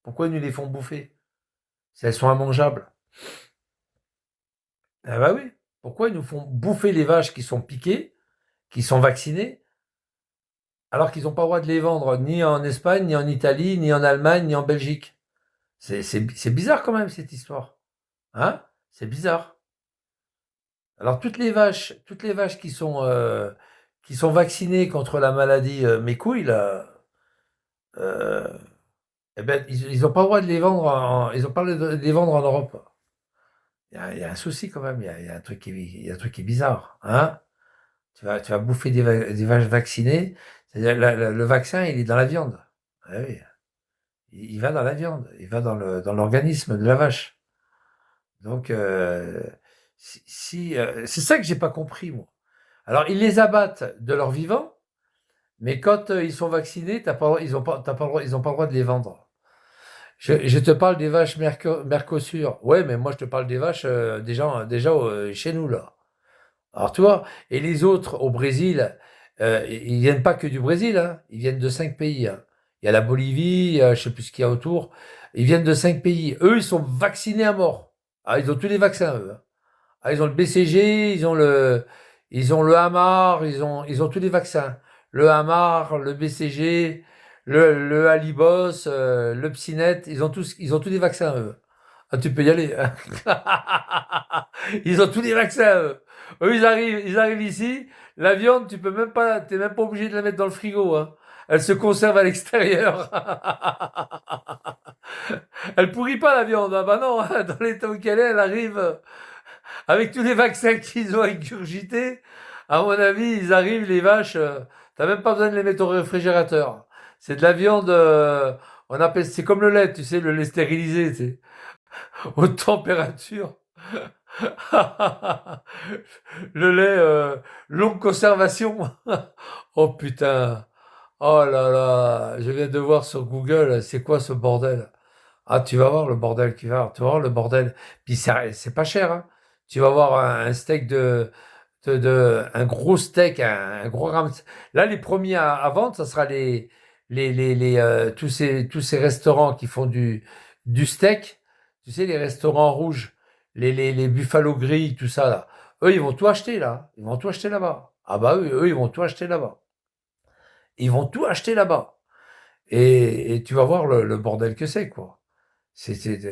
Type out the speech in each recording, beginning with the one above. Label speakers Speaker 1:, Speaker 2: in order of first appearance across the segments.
Speaker 1: Pourquoi ils nous les font bouffer? Si elles sont immangeables. Ah bah oui. Pourquoi ils nous font bouffer les vaches qui sont piquées, qui sont vaccinées, alors qu'ils n'ont pas le droit de les vendre ni en Espagne, ni en Italie, ni en Allemagne, ni en Belgique? C'est bizarre quand même cette histoire. Hein? C'est bizarre. Alors toutes les vaches qui sont vaccinées contre la maladie mes couilles là, euh, eh ben ils ont pas le droit de les vendre ils ont pas le droit de les vendre en Europe. Il y a un souci quand même. Il y a un truc il y a un truc qui est bizarre. Hein? Tu vas bouffer des vaches vaccinées. C'est-à-dire le vaccin il est dans la viande. Ah oui, il va dans la viande. Il va dans l'organisme de la vache. Donc c'est ça que j'ai pas compris moi. Alors, ils les abattent de leur vivant, mais quand ils sont vaccinés, ils ont pas le droit de les vendre. Je te parle des vaches Mercosur. Ouais, mais moi, je te parle des vaches déjà chez nous, là. Alors, tu vois, et les autres au Brésil, ils viennent pas que du Brésil, hein. Ils viennent de 5 pays. Hein. Il y a la Bolivie, je sais plus ce qu'il y a autour. Ils viennent de 5 pays. Eux, ils sont vaccinés à mort. Ah, ils ont tous les vaccins, eux. Hein. Ah, ils ont le BCG, ils ont le Hamar, ils ont tous les vaccins. Le Hamar, le BCG, le Halibos, le Psinet, ils ont tous les vaccins, eux. Ah, tu peux y aller. Hein. Ils ont tous les vaccins, eux. Eux, ils arrivent ici. La viande, t'es même pas obligé de la mettre dans le frigo, hein. Elle se conserve à l'extérieur. Elle pourrit pas, la viande. Ah bah non, hein. Dans l'état auquel elle arrive. Avec tous les vaccins qu'ils ont ingurgités, à mon avis, ils arrivent, les vaches, t'as même pas besoin de les mettre au réfrigérateur. C'est de la viande, on appelle, c'est comme le lait, tu sais, le lait stérilisé, tu sais, haute température. Le lait, longue conservation. Oh putain. Oh là là. Je viens de voir sur Google, c'est quoi ce bordel? Ah, tu vas voir le bordel qui va, tu vas voir le bordel. Puis c'est pas cher, hein. Tu vas voir un steak un gros steak, un gros ram. Là, les premiers à vendre, ça sera tous ces restaurants qui font du steak. Tu sais, les restaurants rouges, les Buffalo Grill, tout ça, là. Eux, ils vont tout acheter, là. Ils vont tout acheter là-bas. Ah bah eux, ils vont tout acheter là-bas. Ils vont tout acheter là-bas. Et tu vas voir le bordel que c'est, quoi. Tu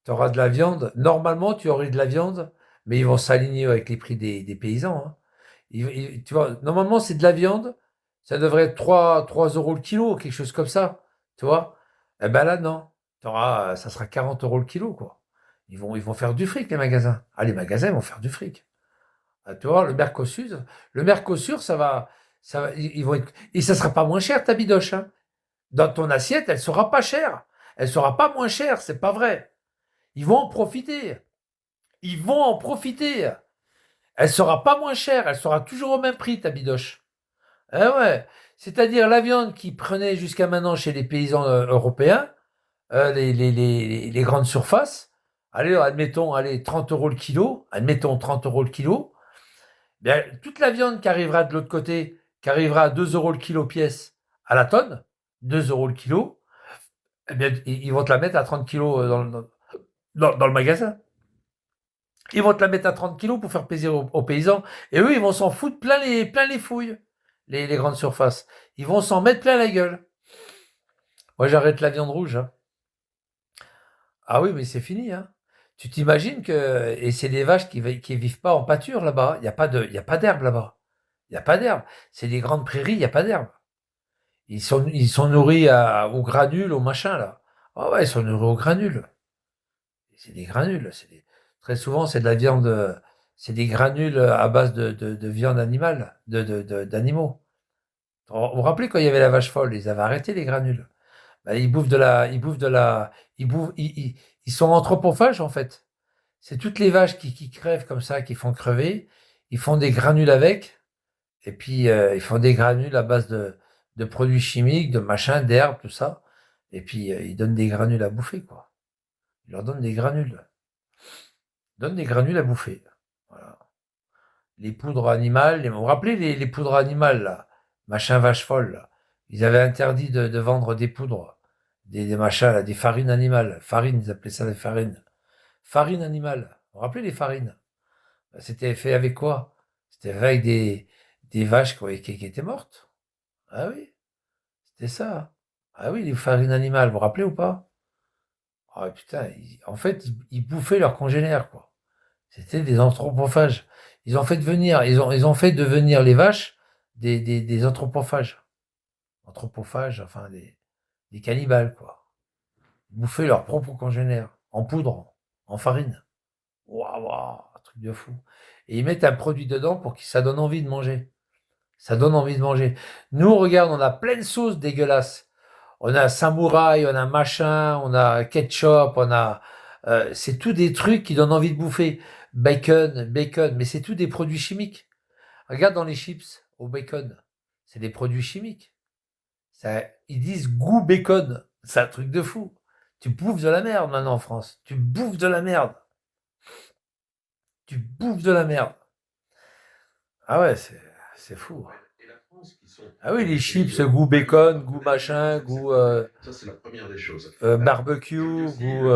Speaker 1: auras de la viande. Normalement, tu aurais de la viande, mais ils vont s'aligner avec les prix des paysans. Hein. Tu vois, normalement, c'est de la viande. Ça devrait être 3 euros le kilo, quelque chose comme ça. Tu vois? Eh ben là, non. Ça sera 40 euros le kilo, quoi. Ils vont faire du fric, les magasins. Ah, les magasins vont faire du fric. Ah, tu vois, le Mercosur, ils vont et ça sera pas moins cher, ta bidoche, hein. Dans ton assiette, elle sera pas chère. Elle sera pas moins chère, c'est pas vrai. Ils vont en profiter. Ils vont en profiter. Elle sera pas moins chère, elle sera toujours au même prix, ta bidoche. Eh ouais. C'est-à-dire la viande qui prenait jusqu'à maintenant chez les paysans européens, les grandes surfaces, allez, admettons, allez, 30 euros le kilo, admettons 30 euros le kilo, bien, toute la viande qui arrivera de l'autre côté, qui arrivera à 2 euros le kilo pièce à la tonne, 2 euros le kilo, eh bien, ils vont te la mettre à 30 kilos dans le magasin. Ils vont te la mettre à 30 kilos pour faire plaisir aux paysans. Et eux, ils vont s'en foutre plein les fouilles, les grandes surfaces. Ils vont s'en mettre plein la gueule. Moi, j'arrête la viande rouge. Hein. Ah oui, mais c'est fini. Hein. Tu t'imagines que... Et c'est des vaches qui vivent pas en pâture là-bas. Il y a pas d'herbe là-bas. Il n'y a pas d'herbe. C'est des grandes prairies, il n'y a pas d'herbe. Ils sont nourris aux granules, au machin, là. Ah ouais, ils sont nourris aux granules. C'est des granules. Très souvent, c'est de la viande, c'est des granules à base de viande animale, d'animaux. Vous vous rappelez quand il y avait la vache folle, ils avaient arrêté les granules. Bah, ils bouffent de la, ils sont anthropophages en fait. C'est toutes les vaches qui crèvent comme ça, qui font crever. Ils font des granules avec, et puis ils font des granules à base de produits chimiques, de machins, d'herbes, tout ça. Et puis ils donnent des granules à bouffer, quoi. Ils leur donnent des granules. Ils donnent des granules à bouffer. Voilà. Les poudres animales, vous vous rappelez les poudres animales, là, machin vache folle, là. Ils avaient interdit de vendre des poudres. des machins, là, des farines animales. Farines, ils appelaient ça des farines. Farine animale. Vous vous rappelez les farines? C'était fait avec quoi? C'était fait avec des vaches qui étaient mortes. Ah oui, c'était ça. Ah oui, les farines animales, vous vous rappelez ou pas? Ah putain, en fait, ils bouffaient leurs congénères, quoi. C'était des anthropophages. Ils ont fait devenir les vaches des anthropophages. Anthropophages, enfin des cannibales, quoi. Ils bouffaient leurs propres congénères, en poudre, en farine. Waouh, waouh, un truc de fou. Et ils mettent un produit dedans pour que ça donne envie de manger. Ça donne envie de manger. Nous, regarde, on a plein de sauces dégueulasses. On a samouraï, on a machin, on a ketchup, c'est tout des trucs qui donnent envie de bouffer. Bacon, mais c'est tout des produits chimiques. Regarde dans les chips au bacon, c'est des produits chimiques. Ils disent goût bacon, c'est un truc de fou. Tu bouffes de la merde maintenant en France. Tu bouffes de la merde. Tu bouffes de la merde. Ah ouais, c'est fou. Ah oui, les chips, goût bacon, goût machin, goût
Speaker 2: Ça, c'est la première des choses.
Speaker 1: barbecue,
Speaker 2: Aussi,
Speaker 1: goût.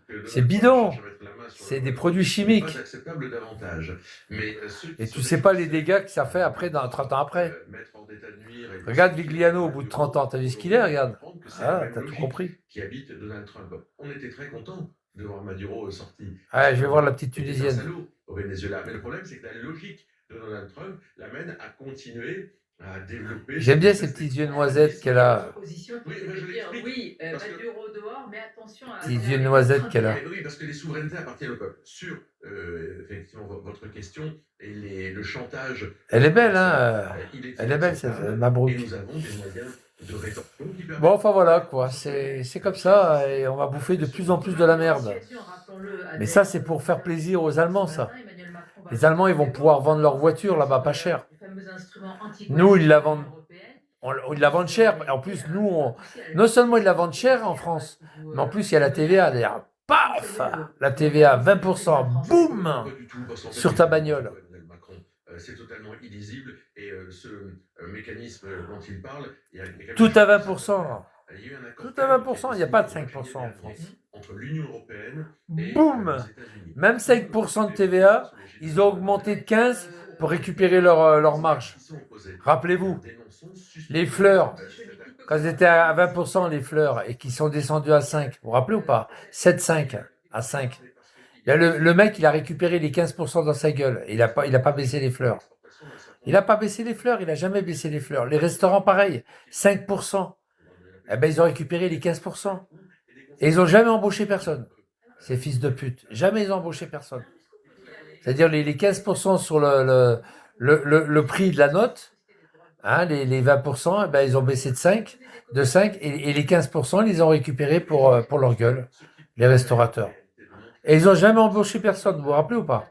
Speaker 2: que
Speaker 1: C'est
Speaker 2: Donald Trump cherche
Speaker 1: bidon.
Speaker 2: à mettre la main sur
Speaker 1: C'est
Speaker 2: le
Speaker 1: des
Speaker 2: vote
Speaker 1: produits
Speaker 2: n'est pas
Speaker 1: chimiques.
Speaker 2: acceptable davantage. Mais ceux qui
Speaker 1: Et tu
Speaker 2: se
Speaker 1: sais pas les
Speaker 2: réjouissaient
Speaker 1: dégâts que ça fait après, dans 30 ans après.
Speaker 2: mettre hors d'état de nuire et
Speaker 1: Regarde
Speaker 2: justifier les
Speaker 1: Vigliano au
Speaker 2: combats
Speaker 1: bout
Speaker 2: de
Speaker 1: de 30
Speaker 2: l'euro,
Speaker 1: ans. T'as vu ce qu'il est,
Speaker 2: aujourd'hui
Speaker 1: regarde.
Speaker 2: comprendre que c'est la
Speaker 1: Ah,
Speaker 2: même
Speaker 1: t'as tout
Speaker 2: logique
Speaker 1: compris.
Speaker 2: qui habite Donald Trump. On était très contents de voir Maduro sorti, parce
Speaker 1: Ouais,
Speaker 2: que
Speaker 1: je vais voir la
Speaker 2: Maduro
Speaker 1: petite
Speaker 2: était un
Speaker 1: Tunisienne.
Speaker 2: salaud au Venezuela. Mais le problème, c'est que la logique de Donald Trump l'amène à continuer à développer
Speaker 1: J'aime
Speaker 2: cette
Speaker 1: bien ces
Speaker 2: espèce
Speaker 1: petites yeux noisettes
Speaker 2: d'extrémisme.
Speaker 1: qu'elle a.
Speaker 3: Opposition qui
Speaker 2: Oui,
Speaker 3: était
Speaker 2: ben je
Speaker 3: de dire
Speaker 2: l'explique.
Speaker 3: oui,
Speaker 2: Parce que
Speaker 3: Maduro dehors, mais attention à
Speaker 1: Petites
Speaker 3: faire
Speaker 1: yeux
Speaker 3: les
Speaker 1: noisettes qu'elle
Speaker 3: contre-insurrections.
Speaker 1: a.
Speaker 2: mais oui, parce que les souverainetés appartiennent au peuple. Sur effectivement votre question et le chantage
Speaker 1: Elle est belle, hein.
Speaker 2: commercial, il est
Speaker 1: Elle est belle, cette
Speaker 2: inacceptable et
Speaker 1: Mabrouk.
Speaker 2: nous avons des moyens de rétorsion qui
Speaker 1: Bon,
Speaker 2: permettent
Speaker 1: enfin voilà, quoi.
Speaker 2: aux Européens
Speaker 1: C'est comme
Speaker 2: de faire
Speaker 1: ça. Et
Speaker 2: cesser
Speaker 1: on va bouffer de plus en plus de
Speaker 3: Demain,
Speaker 1: la
Speaker 3: la
Speaker 1: merde.
Speaker 3: situation, rappelons-le,
Speaker 1: Mais ça,
Speaker 3: adhère
Speaker 1: c'est pour faire plaisir aux
Speaker 3: ce
Speaker 1: Allemands,
Speaker 3: matin.
Speaker 1: ça.
Speaker 3: Emmanuel Macron va
Speaker 1: Les Allemands, ils vont pouvoir vendre leurs voitures là-bas pas cher.
Speaker 3: les fameux instruments
Speaker 1: Nous, ils la
Speaker 3: anti-coercition
Speaker 1: vendent,
Speaker 3: européenne.
Speaker 1: ils la vendent cher. Et en plus, nous, non seulement ils la vendent cher en France, mais en plus, il y a la TVA. D'ailleurs, paf, la TVA, 20%, boum,
Speaker 2: pas du tout, parce qu'en fait,
Speaker 1: sur ta bagnole.
Speaker 2: Emmanuel Macron, c'est totalement illisible et ce mécanisme dont il parle, il y a quelque
Speaker 1: Tout
Speaker 2: chose
Speaker 1: à
Speaker 2: qui
Speaker 1: 20%.
Speaker 2: il y a eu un accord
Speaker 1: Tout à 20%. Il n'y a pas de 5% en
Speaker 2: dernier
Speaker 1: France.
Speaker 2: entre l'Union européenne et
Speaker 1: Boum.
Speaker 2: les États-Unis.
Speaker 1: Même 5% de TVA, ils ont augmenté de 15 pour récupérer leur marge. Rappelez-vous, les fleurs, quand elles étaient à 20%, les fleurs, et qui sont descendues à 5, vous vous rappelez ou pas? 7,5 à 5. Là, le mec, il a récupéré les 15% dans sa gueule. Il a pas baissé les fleurs. Il n'a pas baissé les fleurs, il n'a jamais baissé les fleurs. Les restaurants, pareil, 5%. Eh ben, ils ont récupéré les 15%. Et ils n'ont jamais embauché personne. Ces fils de pute. Jamais ils ont embauché personne. C'est-à-dire les 15% sur le prix de la note, hein, les 20%, eh ben, ils ont baissé de 5, et les 15%, ils les ont récupérés pour leur gueule, les restaurateurs. Et ils n'ont jamais embauché personne, vous vous rappelez ou pas?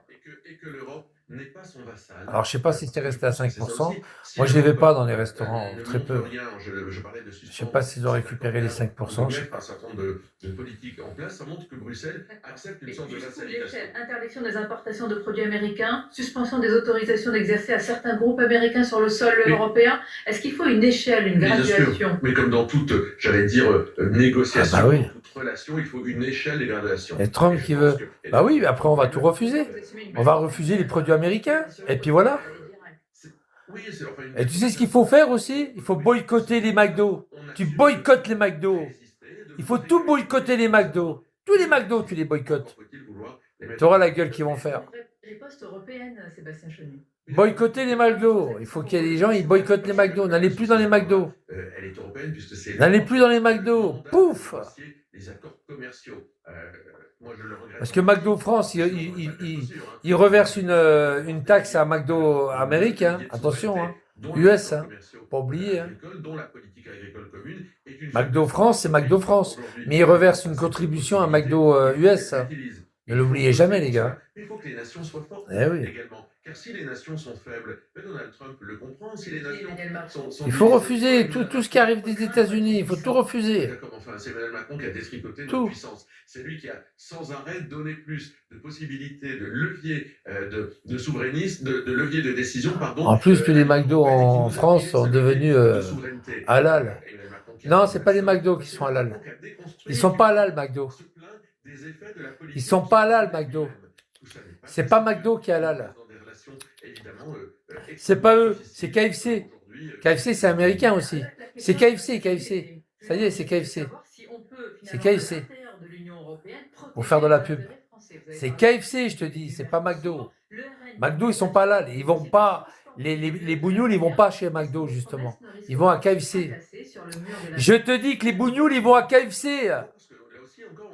Speaker 2: Et que l'Europe n'est pas son vassal.
Speaker 1: Alors, je sais pas si c'était resté à 5%. Moi, je ne les vais pas dans les restaurants, très peu. Je sais pas s'ils ont récupéré les 5%, je sais pas.
Speaker 2: Un certain nombre de politiques en place, ça montre que Bruxelles accepte une sorte de vassalisation.
Speaker 3: Interdiction des importations de produits américains, suspension des autorisations d'exercer à certains groupes américains sur le sol européen. Est-ce qu'il faut une échelle, une graduation?
Speaker 2: Mais comme dans toute, j'allais dire, négociation,
Speaker 1: ah bah oui.
Speaker 2: toute relation, il faut une échelle de gradation.
Speaker 1: Et Trump qui veut... Bah oui, après on va tout refuser. On va refuser les produits américains. Et puis voilà. Et tu sais ce qu'il faut faire aussi? Il faut boycotter les McDo. Tu boycottes les McDo. Il faut tout boycotter les McDo. Tous les McDo, tu les boycottes. Tu auras la gueule qu'ils vont faire.
Speaker 3: Riposte européenne, Sébastien Chenu.
Speaker 1: Boycotter les McDo. Il faut qu'il y ait des gens, ils boycottent les McDo. N'allez plus dans les McDo.
Speaker 2: Elle est européenne puisque c'est...
Speaker 1: N'allez plus dans les McDo. Pouf.
Speaker 2: Les accords commerciaux. Moi, je le regrette.
Speaker 1: Parce que McDo France, il reverse une taxe à McDo Amérique. Hein. Attention, hein. US, hein. Pas oublier. Hein. McDo France, c'est McDo France. Mais il reverse une contribution à McDo US. Hein. Ne l'oubliez jamais, les gars.
Speaker 2: Il faut que les nations soient fortes également. Car si les nations sont faibles, Donald Trump le comprend. Si les nations sont
Speaker 1: il faut refuser tout ce qui arrive des États-Unis. Il faut tout refuser.
Speaker 2: D'accord, enfin, c'est Emmanuel Macron qui a détricoté notre puissance. C'est lui qui a sans arrêt donné plus de possibilités, de levier de souverainisme, de levier de décision, pardon.
Speaker 1: En plus, tous les McDo en France sont devenus halal. Non, c'est pas les McDo qui sont halal. Ils sont pas halal, McDo. Ils sont pas halal, McDo. C'est pas McDo qui est halal. C'est pas eux, c'est KFC. KFC, c'est américain aussi. C'est KFC, KFC. Ça y est, c'est KFC. C'est KFC. Pour faire de la pub. C'est KFC, je te dis, c'est pas McDo. McDo, ils sont pas là. Ils vont pas. Les bougnoules, ils vont pas chez McDo, justement. Ils vont à KFC. Je te dis que les bougnoules, ils vont à KFC.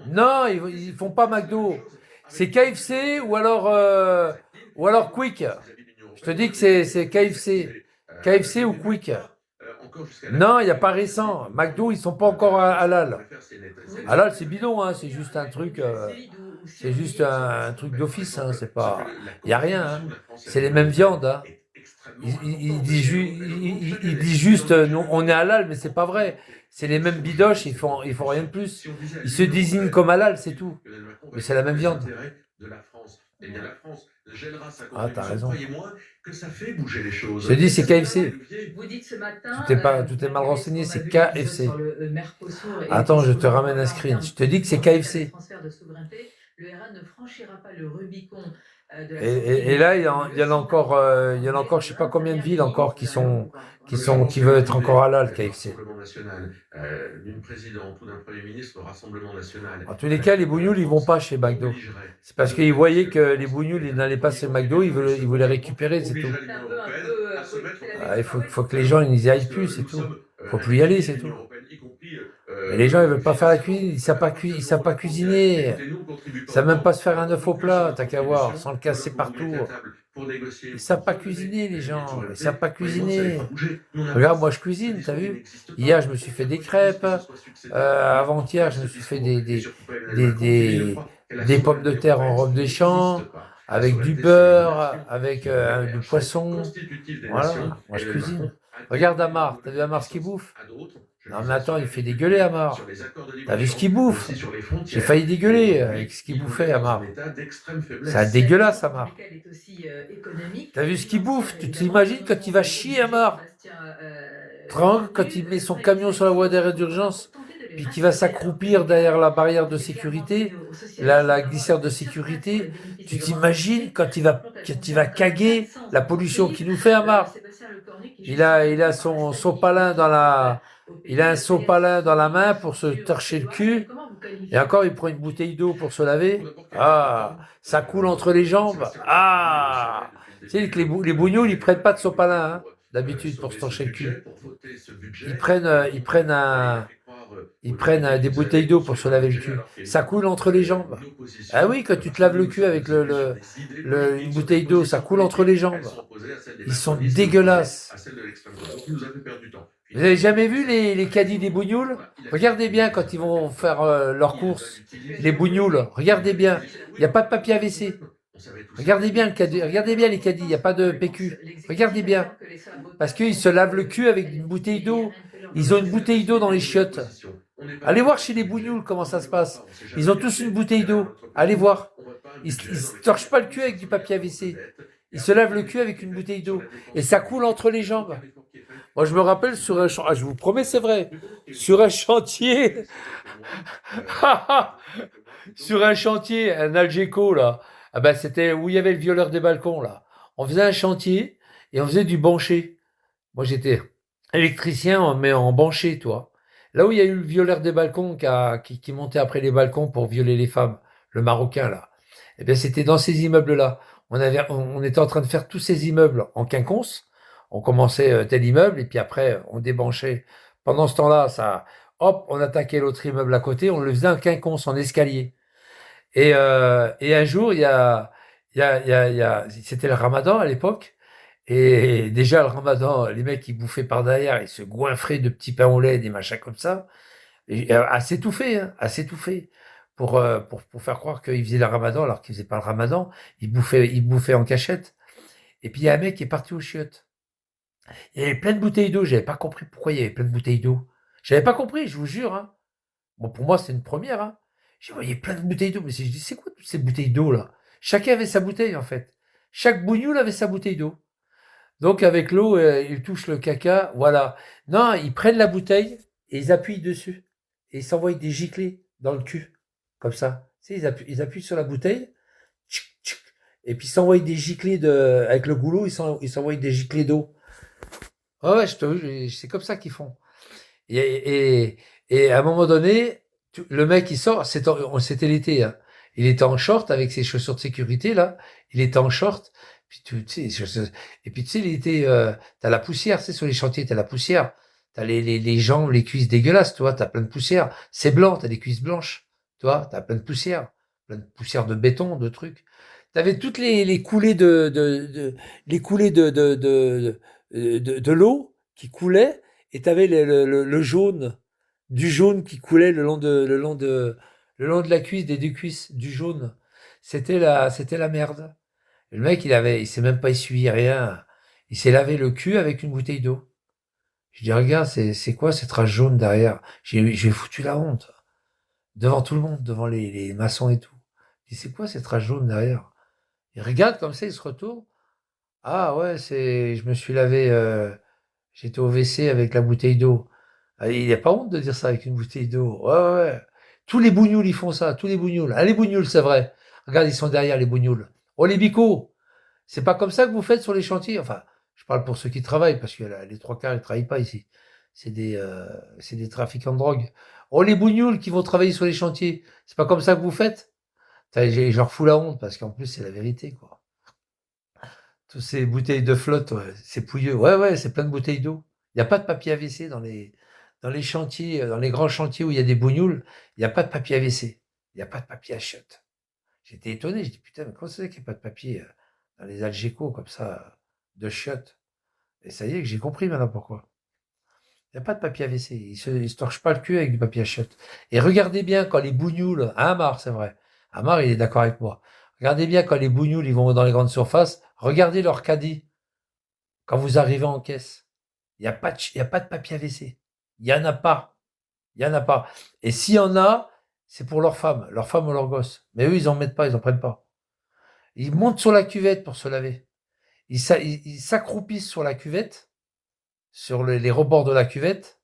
Speaker 1: Non, ils font pas McDo. C'est KFC ou alors Quick. Je te dis que c'est KFC. KFC ou Quick. Non, il n'y a pas récent. McDo, ils sont pas encore halal. Halal, c'est bidon, hein. C'est juste un truc. C'est juste un truc d'office, hein. C'est pas. Il n'y a rien. Hein. C'est les mêmes viandes. Hein. Il dit juste, nous, on est halal, mais c'est pas vrai. C'est les mêmes bidoches, ils font rien de plus. Ils se désignent comme halal, c'est tout. Mais c'est la même viande. Ah, t'as raison. Je te dis, c'est KFC. Tout est mal renseigné, c'est KFC. Attends, je te ramène un screen. Je te dis que c'est KFC.
Speaker 3: Le RN ne franchira pas le Rubicon.
Speaker 1: Et là, il y en a encore, je sais pas combien de villes encore qui veulent être encore halal, KFC.
Speaker 2: D'une présidente ou d'un premier ministre, le Rassemblement national.
Speaker 1: En tous les cas, les bougnoules, ils vont pas chez McDo. C'est parce qu'ils voyaient que les bougnoules, ils n'allaient pas chez McDo, ils voulaient récupérer, c'est tout. Il faut que les gens, ils n'y aillent plus, c'est tout. Faut plus y aller, c'est tout. Et les gens, ils veulent pas faire la cuisine, ils savent pas cuisiner. Ils savent même pas se faire un œuf au plat, t'as qu'à voir, sans le casser partout. Ils savent pas cuisiner, les gens. Ils savent pas cuisiner. Regarde, moi, je cuisine, t'as vu? Hier, je me suis fait des crêpes. Avant-hier, je me suis fait des pommes de terre en robe des champs, avec du beurre, avec du poisson. Voilà, moi, je cuisine. Regarde Amar, t'as vu Amar ce qu'il bouffe? Non mais attends, il fait dégueuler Amar. T'as vu ce qu'il bouffe? J'ai failli dégueuler avec ce qu'il bouffait Amar. C'est dégueulasse Amar. T'as vu ce qu'il bouffe? Tu t'imagines quand il va chier Amar? Quand il met son camion sur la voie d'arrêt d'urgence, puis qu'il va s'accroupir derrière la barrière de sécurité, la glissière de sécurité, tu t'imagines quand il va caguer la pollution qu'il nous fait Amar? Il a son sopalin il a un sopalin dans la main pour se torcher le cul. Et encore, il prend une bouteille d'eau pour se laver. Ah, ça coule entre les jambes. Ah, tu sais que les bougnoules, ils prennent pas de sopalin, hein, d'habitude, pour se torcher le cul. Ils prennent des bouteilles d'eau pour se laver le cul. Ça coule entre les jambes. Ah oui, quand tu te laves le cul avec une bouteille d'eau, ça coule entre les jambes. Ils sont dégueulasses. Vous avez jamais vu les caddies des bougnoules? Regardez bien quand ils vont faire leurs courses, les bougnoules. Regardez bien, il n'y a pas de papier AVC. Regardez bien les caddies, il n'y a pas de PQ. Regardez bien. Parce qu'ils se lavent le cul avec une bouteille d'eau. Ils ont une bouteille d'eau dans les chiottes. Allez voir chez les bougnoules comment ça se passe. Ils ont tous une bouteille d'eau. Allez voir. Ils ne se torchent pas le cul avec du papier AVC. Ils se lavent le cul avec une bouteille d'eau. Et ça coule entre les jambes. Moi, je me rappelle sur un chantier, je vous promets, c'est vrai, sur un chantier, un Algeco, là, ah ben, c'était où il y avait le violeur des balcons, là. On faisait un chantier et on faisait du bancher. Moi, j'étais électricien, mais en bancher, toi. Là où il y a eu le violeur des balcons qui montait après les balcons pour violer les femmes, le Marocain, là. Eh bien, c'était dans ces immeubles-là. On était en train de faire tous ces immeubles en quinconce. On commençait tel immeuble et puis après on débranchait. Pendant ce temps-là, on attaquait l'autre immeuble à côté, on le faisait en quinconce, en escalier. Et un jour, c'était le Ramadan à l'époque. Et déjà le Ramadan, les mecs ils bouffaient par derrière, ils se goinfraient de petits pains au lait, des machins comme ça, et, assez tout fait, hein, assez tout fait. Pour faire croire qu'ils faisaient le Ramadan alors qu'ils faisaient pas le Ramadan, ils bouffaient en cachette. Et puis il y a un mec qui est parti aux chiottes. Il y avait plein de bouteilles d'eau, j'avais pas compris pourquoi il y avait plein de bouteilles d'eau. J'avais pas compris, je vous jure. Hein. Bon, pour moi, c'est une première. Hein. J'ai voyé plein de bouteilles d'eau, mais je dis, c'est quoi toutes ces bouteilles d'eau là? Chacun avait sa bouteille en fait. Chaque bougnoule avait sa bouteille d'eau. Donc avec l'eau, ils touchent le caca, voilà. Non, ils prennent la bouteille, et ils appuient dessus. Et ils s'envoient des giclées dans le cul. Comme ça. Tu sais, ils appuient sur la bouteille. Tchic, tchic, et puis ils s'envoient des giclées avec le goulot, ils s'envoient des giclées d'eau. Ouais, je te jure, c'est comme ça qu'ils font. Et à un moment donné, le mec il sort, c'était l'été, hein. Il était en short avec ses chaussures de sécurité là. Il était en short. Puis tu sais, et puis tu sais, l'été, t'as la poussière, tu sais, sur les chantiers, t'as la poussière. T'as les jambes, les cuisses dégueulasses, tu vois, t'as plein de poussière. C'est blanc, t'as des cuisses blanches, tu vois, t'as plein de poussière de béton, de trucs. T'avais toutes les coulées les coulées de l'eau qui coulaient, et t'avais le jaune, du jaune qui coulait le long de la cuisse, des deux cuisses, du jaune. C'était la merde. Le mec, il s'est même pas essuyé rien. Il s'est lavé le cul avec une bouteille d'eau. Je dis, regarde, c'est quoi cette trace jaune derrière? J'ai foutu la honte. Devant tout le monde, devant les maçons et tout. Je dis, c'est quoi cette trace jaune derrière? Il regarde comme ça, il se retourne. Ah ouais, je me suis lavé, j'étais au WC avec la bouteille d'eau. Ah, il a pas honte de dire ça avec une bouteille d'eau. Ouais, ouais, ouais. Tous les bougnoules, ils font ça, tous les bougnoules. Ah, les bougnoules, c'est vrai. Regarde, ils sont derrière, les bougnoules. Oh, les bicots! C'est pas comme ça que vous faites sur les chantiers. Enfin, je parle pour ceux qui travaillent, parce que là, les trois quarts, ils travaillent pas ici. C'est des trafiquants de drogue. Oh, les bougnoules qui vont travailler sur les chantiers. C'est pas comme ça que vous faites? Putain, je leur fous la honte, parce qu'en plus, c'est la vérité, quoi. Toutes ces bouteilles de flotte, ouais, c'est pouilleux. Ouais, ouais, c'est plein de bouteilles d'eau. Il n'y a pas de papier AVC dans les chantiers, dans les grands chantiers où il y a des bougnoules. Il n'y a pas de papier AVC. Il n'y a pas de papier à chiottes. J'étais étonné. Je dis, putain, mais comment c'est qu'il n'y a pas de papier dans les Algeco, comme ça, de chiottes? Et ça y est, que j'ai compris maintenant pourquoi. Il n'y a pas de papier AVC. Ils se torchent pas le cul avec du papier à chiottes. Et regardez bien quand les bougnoules, à Amar, c'est vrai. Amar, il est d'accord avec moi. Regardez bien quand les bougnoules, ils vont dans les grandes surfaces. Regardez leur caddie quand vous arrivez en caisse. Il y a pas de papier AVC. Il y en a pas. Il y en a pas. Et s'il y en a, c'est pour leur femme ou leur gosse. Mais eux, ils en mettent pas, ils en prennent pas. Ils montent sur la cuvette pour se laver. Ils s'accroupissent sur la cuvette, sur les rebords de la cuvette,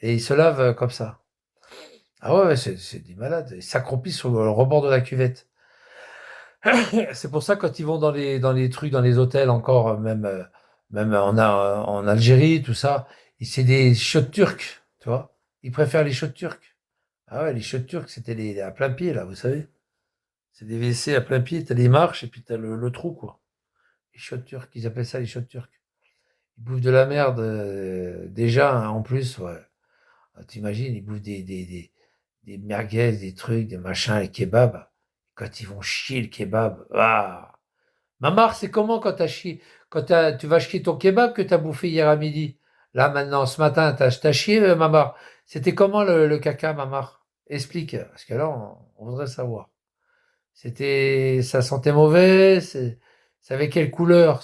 Speaker 1: et ils se lavent comme ça. Ah ouais, c'est des malades. Ils s'accroupissent sur le rebord de la cuvette. C'est pour ça quand ils vont dans les trucs, dans les hôtels encore, même en Algérie, tout ça, c'est des chiottes turques, tu vois. Ils préfèrent les chiottes turques. Ah ouais, les chiottes turques, c'était à plein pied, là, vous savez. C'est des WC à plein pied, t'as des marches et puis t'as le trou, quoi. Les chiottes turques, ils appellent ça les chiottes turques. Ils bouffent de la merde, déjà, hein, en plus, ouais. Ah, t'imagines, ils bouffent des merguez, des trucs, des machins, les kebabs. Quand ils vont chier le kebab, ah! Mamar, c'est comment quand tu vas chier ton kebab que t'as bouffé hier à midi? Là, maintenant, ce matin, t'as chié, Mamar. C'était comment le caca, Mamar? Explique, parce que là, on voudrait savoir. Ça sentait mauvais, ça avait quelle couleur?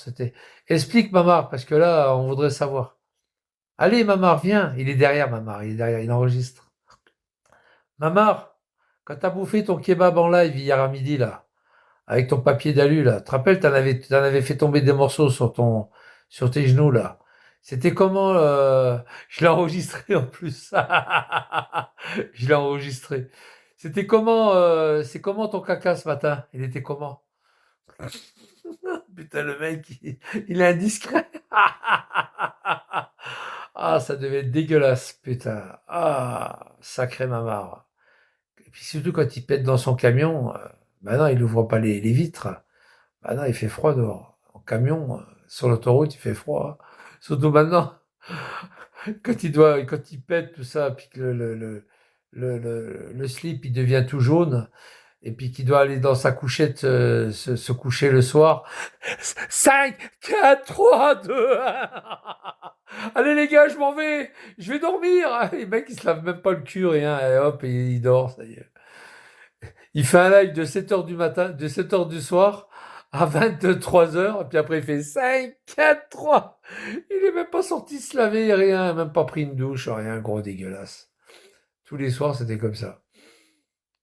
Speaker 1: Explique, Mamar, parce que là, on voudrait savoir. Allez, Mamar, viens. Il est derrière, Mamar, il est derrière, il enregistre. Mamar, quand t'as bouffé ton kebab en live hier à midi, là, avec ton papier d'alu, là. Tu te rappelles, t'en avais fait tomber des morceaux sur tes genoux, là. C'était comment, je l'ai enregistré en plus. Je l'ai enregistré. C'était comment, c'est comment ton caca ce matin? Il était comment? Putain, le mec, il est indiscret. Ah, ça devait être dégueulasse, putain. Ah, sacré mamar. Et puis surtout quand il pète dans son camion, bah non, il ouvre pas les vitres. Bah non, il fait froid dehors. En camion, sur l'autoroute, il fait froid. Surtout maintenant, quand il pète tout ça, puis que le slip, il devient tout jaune, et puis qu'il doit aller dans sa couchette, se coucher le soir. 5, 4, 3, 2, 1. Allez les gars, je m'en vais, je vais dormir. Les mecs, ils se lavent même pas le cul, rien, et hop, et il dort, ça y est. Il fait un live de 7h du matin, de 7h du soir à 23h, et puis après il fait 5, 4, 3. Il est même pas sorti se laver, rien, même pas pris une douche, rien, gros dégueulasse. Tous les soirs, c'était comme ça.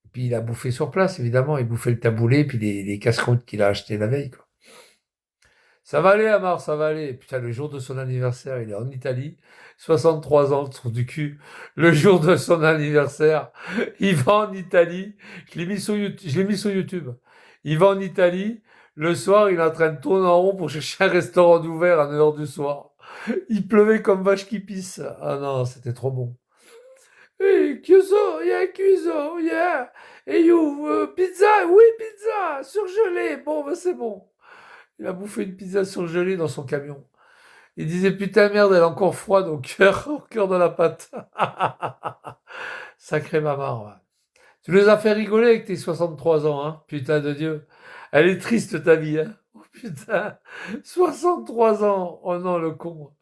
Speaker 1: Et puis il a bouffé sur place, évidemment, il bouffait le taboulé, puis les casse-croûtes qu'il a acheté la veille, quoi. Ça va aller, Amar, ça va aller. Putain, le jour de son anniversaire, il est en Italie. 63 ans, le trou du cul. Le jour de son anniversaire, il va en Italie. Je l'ai mis sur YouTube. Il va en Italie. Le soir, il est en train de tourner en rond pour chercher un restaurant ouvert à 9 heures du soir. Il pleuvait comme vache qui pisse. Ah non, c'était trop bon. Hey, Kyuzo, yeah, Kyuzo, yeah. Hey, you, pizza, oui, pizza, surgelée. Bon, ben c'est bon. Il a bouffé une pizza surgelée dans son camion. Il disait, putain, merde, elle est encore froide au cœur de la pâte. Sacré maman, ouais. Tu nous as fait rigoler avec tes 63 ans, hein, putain de Dieu. Elle est triste, ta vie, hein. Oh, putain, 63 ans. Oh non, le con.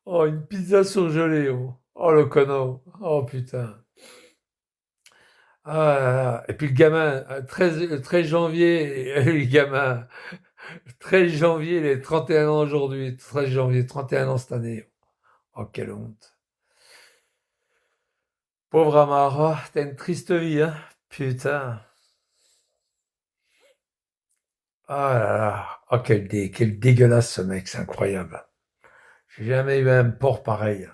Speaker 1: Oh, une pizza surgelée, oh. Oh, le connard. Oh, putain. Ah, là là. Et puis le gamin, 13 janvier, le gamin, 13 janvier, il est 31 ans aujourd'hui, 13 janvier, 31 ans cette année. Oh, quelle honte. Pauvre Amara, t'as une triste vie, hein. Putain. Ah là là. Oh, quel dégueulasse ce mec, c'est incroyable. J'ai jamais eu un porc pareil.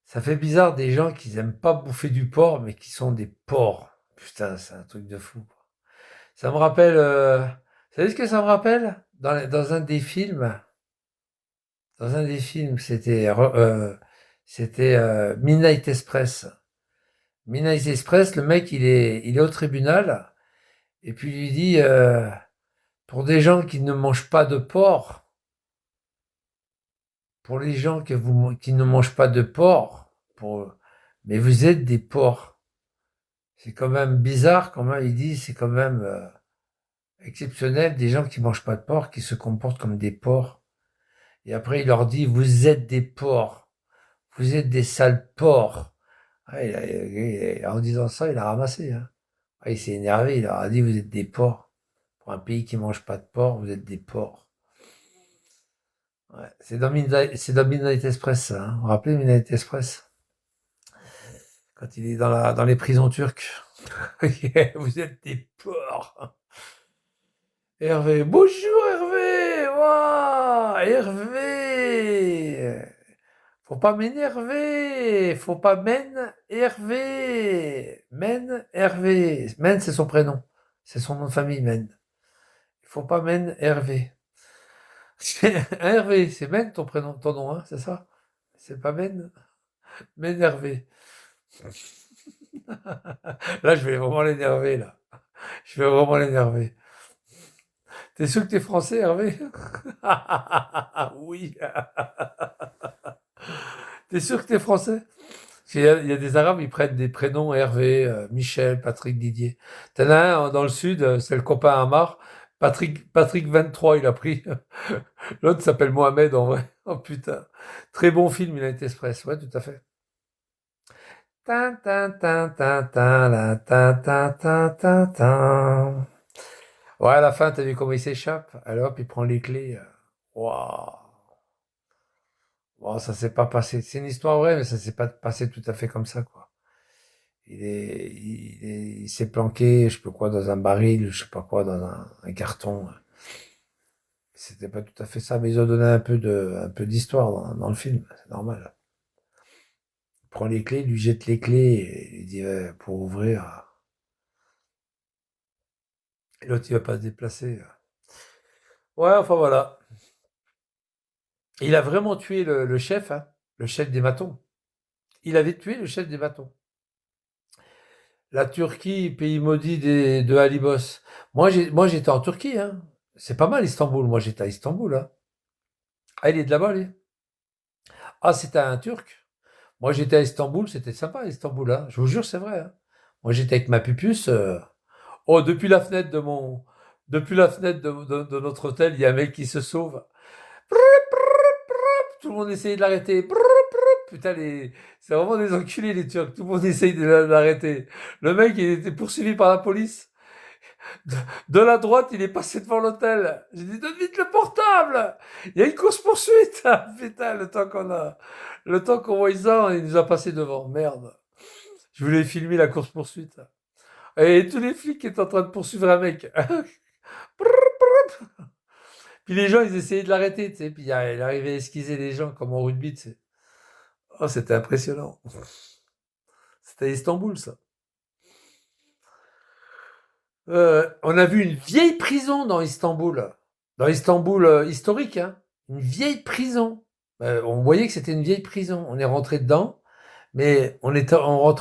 Speaker 1: Ça fait bizarre des gens qui aiment pas bouffer du porc, mais qui sont des porcs. Putain, c'est un truc de fou. Ça me rappelle, vous savez ce que ça me rappelle? Dans un des films, c'était Midnight Express. Midnight Express, le mec, il est au tribunal, et puis il lui dit, pour des gens qui ne mangent pas de porc, pour les gens qui ne mangent pas de porc, mais vous êtes des porcs. C'est quand même bizarre, comment il dit, c'est quand même exceptionnel, des gens qui mangent pas de porc, qui se comportent comme des porcs. Et après, il leur dit, vous êtes des porcs. Vous êtes des sales porcs. Ah, en disant ça, il a ramassé. Hein. Ah, il s'est énervé, il leur a dit, vous êtes des porcs. Pour un pays qui mange pas de porc, vous êtes des porcs. Ouais, c'est dans Midnight Express, ça. Hein. Vous vous rappelez Midnight Express? Quand il est dans les prisons turques. Vous êtes des porcs. Hervé, bonjour Hervé, waouh, Hervé, faut pas m'énerver, faut pas Hervé, Hervé, c'est son prénom, c'est son nom de famille Men, il faut pas Hervé, Hervé, c'est ton prénom, ton nom, hein, c'est ça, c'est pas Hervé, là je vais vraiment l'énerver là, je vais vraiment l'énerver. T'es sûr que t'es français, Hervé? Oui. T'es sûr que t'es français? Il y a des Arabes, ils prennent des prénoms Hervé, Michel, Patrick, Didier. T'en as un dans le sud, c'est le copain Amar. Patrick 23, il a pris. L'autre s'appelle Mohamed en vrai. Oh putain. Très bon film, Midnight Express. Ouais, tout à fait. Tin, tin, tin, tin, tin, la, tin, tin, tin, tin, tin. Ouais, à la fin, t'as vu comment il s'échappe? Alors, hop, il prend les clés. Waouh. Bon, ça s'est pas passé. C'est une histoire vraie, mais ça s'est pas passé tout à fait comme ça, quoi. Il s'est planqué, je sais pas quoi, dans un baril, je sais pas quoi, dans un carton. C'était pas tout à fait ça, mais ils ont donné un peu d'histoire dans le film. C'est normal. Il prend les clés, il lui jette les clés, et il dit, pour ouvrir. Et l'autre, il va pas se déplacer. Ouais, enfin voilà. Il a vraiment tué le chef, hein, le chef des matons. Il avait tué le chef des matons. La Turquie, pays maudit de Halibos. Moi, j'étais en Turquie, hein. C'est pas mal, Istanbul. Moi, j'étais à Istanbul, hein. Ah, il est de là-bas, lui. Ah, c'était un Turc. Moi, j'étais à Istanbul, c'était sympa, Istanbul, hein. Je vous jure, c'est vrai, hein. Moi, j'étais avec ma pupuce. Oh, depuis la fenêtre de notre hôtel, il y a un mec qui se sauve. Tout le monde essayait de l'arrêter. Putain, c'est vraiment des enculés, les Turcs. Tout le monde essaye de l'arrêter. Le mec, il était poursuivi par la police. De la droite, il est passé devant l'hôtel. J'ai dit, donne vite le portable. Il y a une course-poursuite. Putain, le temps qu'on voit ça, il nous a passé devant. Merde. Je voulais filmer la course-poursuite. Et tous les flics étaient en train de poursuivre un mec. Puis les gens, ils essayaient de l'arrêter, tu sais. Puis il arrivait à esquiser les gens comme au rugby, tu sais. Oh, c'était impressionnant. C'était à Istanbul, ça. On a vu une vieille prison dans Istanbul. Dans Istanbul historique, hein. Une vieille prison. On voyait que c'était une vieille prison. On est rentré dedans, mais on rentrait